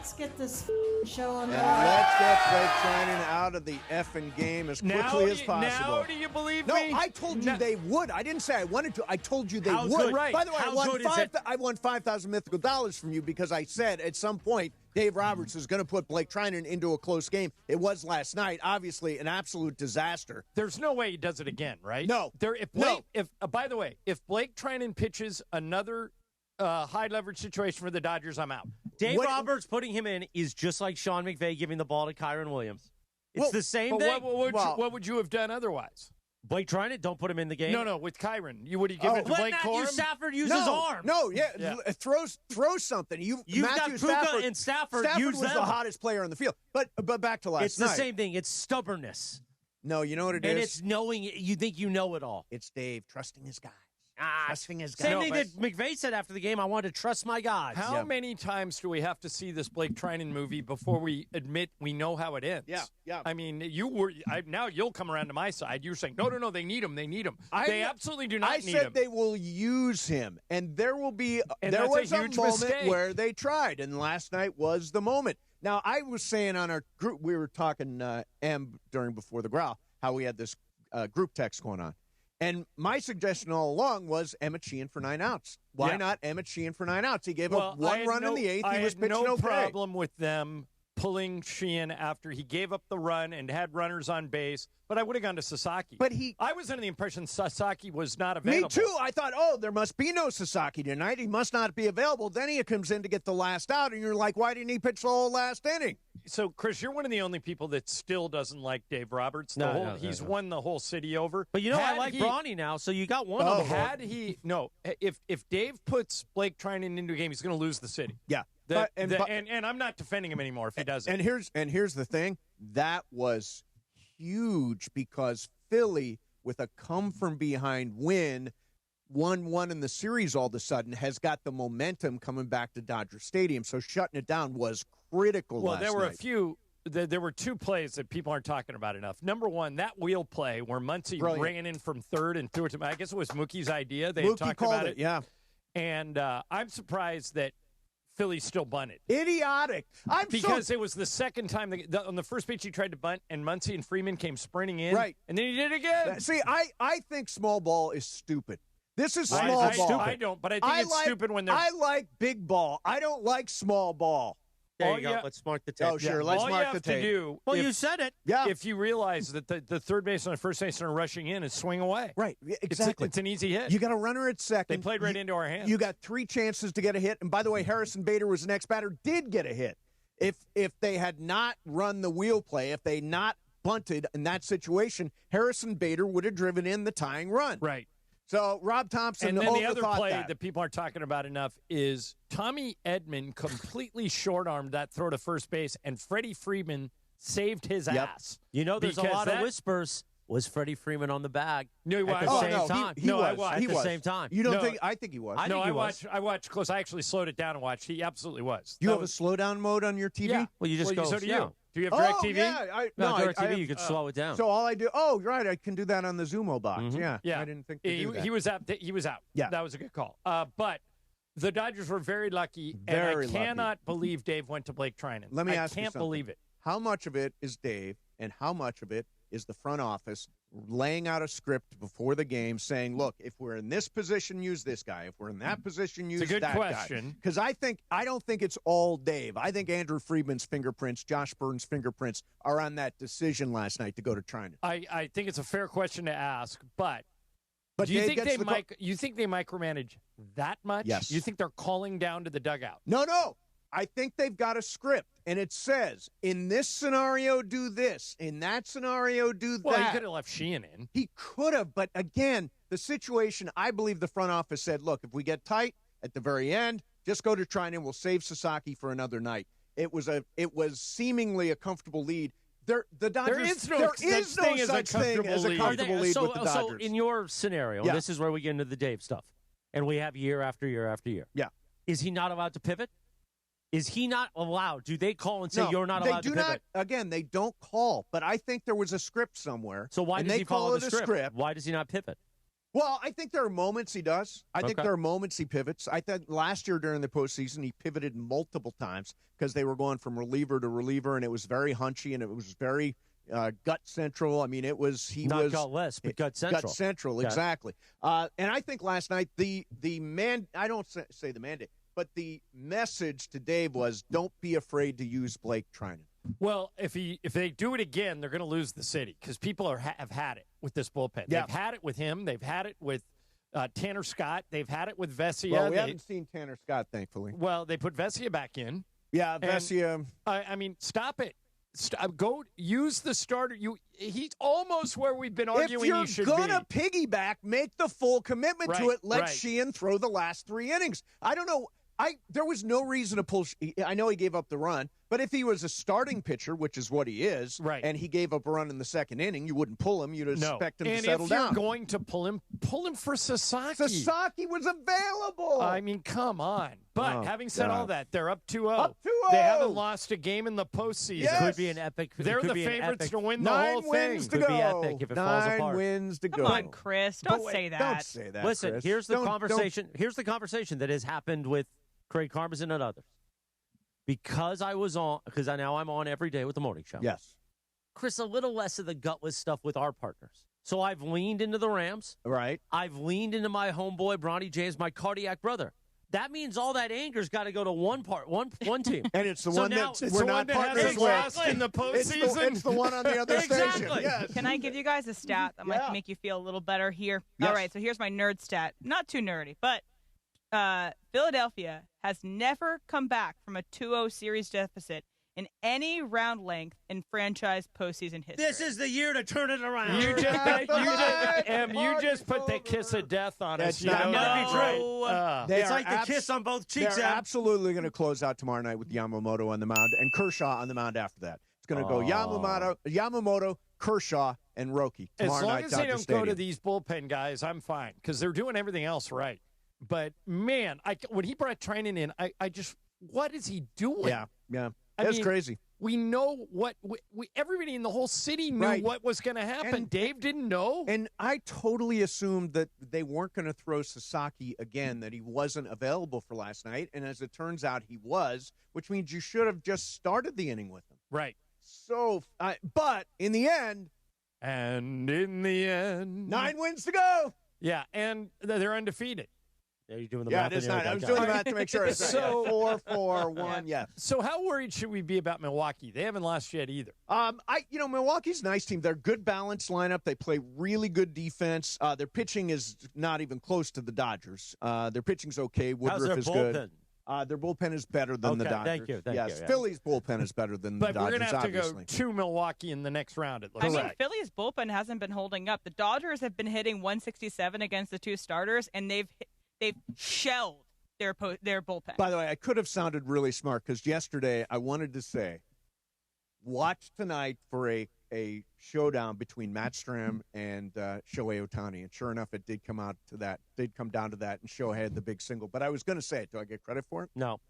let's get this show on the road. Let's get Blake Treinen out of the effing game as quickly as possible. Now do you believe me? No, I told you they would. I didn't say I wanted to. I told you they would. Good, right. By the way, I won $5,000 mythical dollars from you because I said at some point Dave Roberts is going to put Blake Treinen into a close game. It was last night. Obviously, an absolute disaster. There's no way he does it again, right? No. By the way, if Blake Treinen pitches another high leverage situation for the Dodgers, I'm out. Dave Roberts putting him in is just like Sean McVay giving the ball to Kyron Williams. It's the same thing. What would you have done otherwise? Blake Treinen, don't put him in the game. No, with Kyron. Would you give it to Blake Corum? Stafford use his arm. No, throw something. You've got Puka and Stafford was the hottest player on the field. But back to last night. It's the same thing. It's stubbornness. No, you know what it is? And it's knowing you think you know it all. It's Dave trusting his guys. Trusting his guys. Same thing that McVay said after the game, I wanted to trust my guys. How many times do we have to see this Blake Treinen movie before we admit we know how it ends? Yeah. I mean, now you'll come around to my side. You're saying, no, they need him. They need him. They absolutely do not need him. I said they will use him, and there was a moment mistake where they tried, and last night was the moment. Now, I was saying on our group, we were talking before the growl, how we had this group text going on. And my suggestion all along was Emmett Sheehan for 9 outs. Why not Emmett Sheehan for 9 outs? He gave up one run in the eighth. He was pitching okay. I had no problem with them pulling Sheehan after he gave up the run and had runners on base, but I would have gone to Sasaki. I was under the impression Sasaki was not available. Me too. I thought, there must be no Sasaki tonight. He must not be available. Then he comes in to get the last out, and you're like, why didn't he pitch the whole last inning? So, Chris, you're one of the only people that still doesn't like Dave Roberts. He's won the whole city over. But I like Bronny now, so you got one of them. If Dave puts Blake Treinen into a game, he's going to lose the city. Yeah. And I'm not defending him anymore if he doesn't. And here's the thing. That was huge because Philly, with a come-from-behind win, 1-1 in the series all of a sudden, has got the momentum coming back to Dodger Stadium. So shutting it down was critical last night. There were two plays that people aren't talking about enough. Number one, that wheel play where Muncy ran in from third and threw it to I guess it was Mookie's idea. They had talked about it. Yeah. And I'm surprised that Philly still bunted. Idiotic. Because it was the second time on the first pitch he tried to bunt, and Muncy and Freeman came sprinting in. Right. And then he did it again. See, I think small ball is stupid. This is small ball. I don't, but I think it's stupid when they're... I like big ball. I don't like small ball. There you go. Let's mark the tape. Oh, sure. Let's mark the tape. You said it. Yeah. If you realize that the third baseman and first baseman are rushing in and swing away. Right. Exactly. It's an easy hit. You got a runner at second. They played right into our hands. You got 3 chances to get a hit. And by the way, Harrison Bader was the next batter, did get a hit. If they had not run the wheel play, if they not bunted in that situation, Harrison Bader would have driven in the tying run. Right. So Rob Thompson and then the other play that people aren't talking about enough is Tommy Edman completely short-armed that throw to first base, and Freddie Freeman saved his ass. There's a lot of whispers. Was Freddie Freeman on the bag at the same time? He was. At the same time. You don't think? I think he was. I watched close. I actually slowed it down and watched. He absolutely was. Do you have a slowdown mode on your TV? Yeah. Well, you just go. So do you. Do you have DirecTV? Yeah. DirecTV, you could slow it down. So all I do, right, I can do that on the Zumo box. Mm-hmm. Yeah. I didn't think he was out. He was out. Yeah. That was a good call. But the Dodgers were very lucky, and I cannot believe Dave went to Blake Treinen. Let me ask you I can't something. believe it. How much of it is Dave, and how much of it is the front office laying out a script before the game saying, look, if we're in this position, use this guy. If we're in that position, use that guy. It's a good question. Because I don't think it's all Dave. I think Andrew Friedman's fingerprints, Josh Burns' fingerprints are on that decision last night to go to Treinen. I think it's a fair question to ask, but do you Dave think you think they micromanage that much? Yes. You think they're calling down to the dugout? No. I think they've got a script, and it says, in this scenario, do this. In that scenario, do that. Well, he could have left Sheehan in. He could have, but again, the situation, I believe the front office said, look, if we get tight at the very end, just go to Treinen. We'll save Sasaki for another night. It was seemingly a comfortable lead. The Dodgers, there is no such thing as a comfortable lead with the Dodgers. So in your scenario, this is where we get into the Dave stuff, and we have year after year after year. Yeah. Is he not allowed to pivot? Is he not allowed? Do they call and say you're not allowed to pivot? Again, they don't call, but I think there was a script somewhere. So why does he follow the script? Why does he not pivot? Well, I think there are moments he does. I think there are moments he pivots. I thought last year during the postseason he pivoted multiple times because they were going from reliever to reliever, and it was very hunchy and it was very gut central. I mean, it was not gutless, but gut central. Gut central, exactly. And I think last night I don't say the mandate, but the message to Dave was don't be afraid to use Blake Treinen. Well, if they do it again, they're going to lose the city because people have had it with this bullpen. Yeah. They've had it with him. They've had it with Tanner Scott. They've had it with Vesia. Well, we haven't seen Tanner Scott, thankfully. Well, they put Vesia back in. Yeah, Vesia. I mean, stop it. Go use the starter. He's almost where we've been arguing he should be. If you're going to piggyback, make the full commitment to it. Let right. Sheehan throw the last 3 innings. I don't know. There was no reason to pull. I know he gave up the run, but if he was a starting pitcher, which is what he is, right. and he gave up a run in the second inning, you wouldn't pull him. You'd expect him to settle down. And if you're going to pull him for Sasaki. Sasaki was available. I mean, come on. But having said all that, they're up 2-0. Up 2-0. They haven't lost a game in the postseason. Yes. Could be an epic. They're the favorites to win the 9 whole thing. wins to Could go. be epic if it falls apart. 9 wins to go. Come on, Chris. Don't say that. Don't say that. Listen, Chris. here's the conversation. Here's the conversation that has happened with Craig Karmazin and others. Because now I'm on every day with the morning show. Yes. Chris, a little less of the gutless stuff with our partners. So I've leaned into the Rams. Right. I've leaned into my homeboy, Bronny James, my cardiac brother. That means all that anger's got to go to one team. And it's the So one now- that it's we're the not one that partners hasn't with. lost in the postseason. It's the one on the other Exactly. station. Yes. Can I give you guys a stat that might make you feel a little better here? Yes. All right, so here's my nerd stat. Not too nerdy, but Philadelphia has never come back from a 2-0 series deficit in any round length in franchise postseason history. This is the year to turn it around. You just put the kiss of death on us. That's not that, no. right? They It's are like the kiss on both cheeks. They're Ab. absolutely going to close out tomorrow night with Yamamoto on the mound and Kershaw on the mound after that. It's going to go Yamamoto, Kershaw, and Roki tomorrow As long night. as they Dodger don't Stadium. go to these bullpen guys, I'm fine because they're doing everything else right. But, man, when he brought Treinen in, I just – what is he doing? Yeah. I That's mean, crazy. We know what everybody in the whole city knew what was going to happen. And Dave didn't know. And I totally assumed that they weren't going to throw Sasaki again, that he wasn't available for last night. And as it turns out, he was, which means you should have just started the inning with him. Right. So, but in the end. And in the end. 9 wins to go. Yeah, and they're undefeated. Are you doing the Yeah, math? it is in your 9. head? I was doing the math to make sure. So 4-4-1, yeah. So how worried should we be about Milwaukee? They haven't lost yet either. Milwaukee's a nice team. They're a good balanced lineup. They play really good defense. Their pitching is not even close to the Dodgers. Their pitching's okay. Woodruff is good. Their bullpen is better than the Dodgers. Thank you. Yes, Phillies bullpen is better than the But Dodgers, we're going to have obviously. to go to Milwaukee in the next round, it looks I mean, like. Phillies bullpen hasn't been holding up. The Dodgers have been hitting 167 against the 2 starters, and they've shelled their bullpen. By the way, I could have sounded really smart because yesterday I wanted to say, watch tonight for a showdown between Matt Stram and Shohei Ohtani. And sure enough, it did come down to that, and Shohei had the big single. But I was going to say it. Do I get credit for it? No.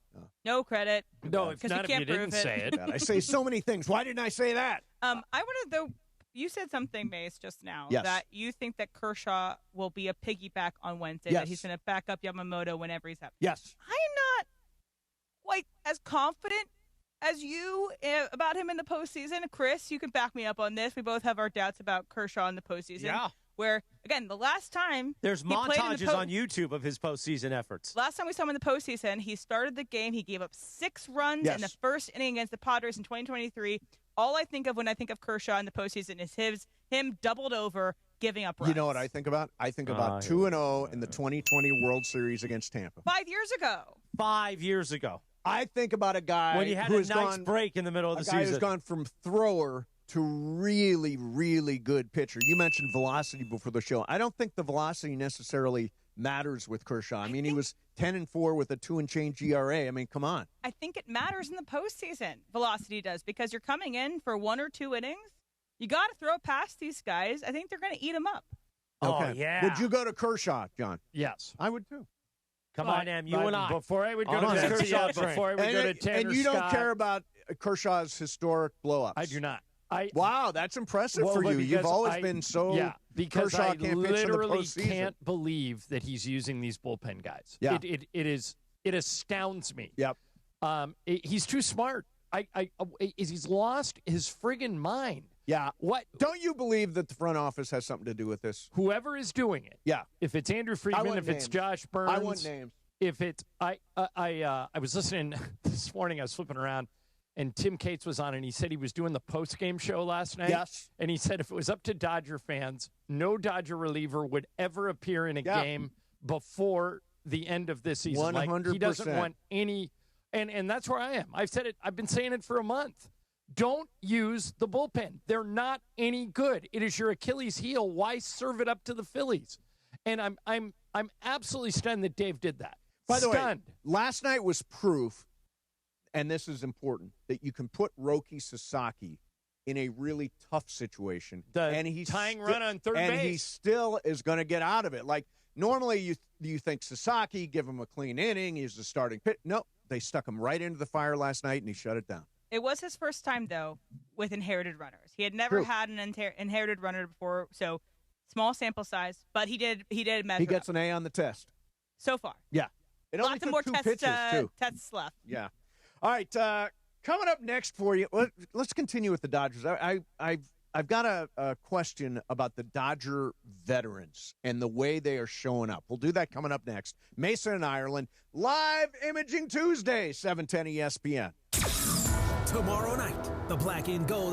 No credit. No, if not, if you didn't prove it. say it. God, I say so many things. Why didn't I say that? I wanted, though, you said something, Mace, just now, Yes. that you think that Kershaw will be a piggyback on Wednesday, Yes. that he's going to back up Yamamoto whenever he's up. Yes. I'm not quite as confident as you about him in the postseason. Chris, you can back me up on this. We both have our doubts about Kershaw in the postseason. Yeah. Where, again, the last time There's he played in the montages on YouTube of his postseason efforts. Last time we saw him in the postseason, he started the game. He gave up 6 runs in the first inning against the Padres in 2023. All I think of when I think of Kershaw in the postseason is him doubled over, giving up runs. You know what I think about? I think about 2-0 in the 2020 World Series against Tampa. 5 years ago. 5 years ago. I think about a guy when you had who a has nice break in the middle of the a guy season. who's gone from thrower to really, really good pitcher. You mentioned velocity before the show. I don't think the velocity necessarily matters with Kershaw. I mean, he was 10-4 with a 2 and change ERA. I mean, come on. I think it matters in the postseason. Velocity does, because you're coming in for 1 or 2 innings. You got to throw past these guys. I think they're going to eat them up. Okay. Oh, yeah. Would you go to Kershaw, John? Yes. I would too. Come on, Em, you and I. Before I would go On to the Kershaw, Kershaw train. before I would go to Tanner And you don't Scott. care about Kershaw's historic blow-ups? I do not. Wow, that's impressive for you. You've always been so Because Kershaw I can't pitch in the literally postseason. can't believe that he's using these bullpen guys. Yeah. It astounds me. Yep. He's too smart. He's lost his friggin' mind. Yeah. What? Don't you believe that the front office has something to do with this? Whoever is doing it. Yeah. If it's Andrew Friedman, if it's Josh Burns. I want names. If it's I was listening this morning. I was flipping around, and Tim Cates was on, and he said he was doing the post-game show last night. Yes. And he said if it was up to Dodger fans, no Dodger reliever would ever appear in a game before the end of this season. 100%. Like, he doesn't want any. And that's where I am. I've said it. I've been saying it for a month. Don't use the bullpen. They're not any good. It is your Achilles heel. Why serve it up to the Phillies? And I'm absolutely stunned that Dave did that. By the way, last night was proof, and this is important, that you can put Roki Sasaki in a really tough situation. And he's tying run on third base. And he still is going to get out of it. Like, normally you think Sasaki, give him a clean inning, he's the starting pitcher. No, they stuck him right into the fire last night, and he shut it down. It was his first time, though, with inherited runners. He had never had an inherited runner before, so small sample size, but he did measure He gets up. an A on the test. So far. Yeah. It only Lots took of more two tests, pitches, too. tests left. Yeah. All right, coming up next for you, let's continue with the Dodgers. I've got a question about the Dodger veterans and the way they are showing up. We'll do that coming up next. Mason and Ireland, live Imaging Tuesday, 710 ESPN. Tomorrow night, the Black and Gold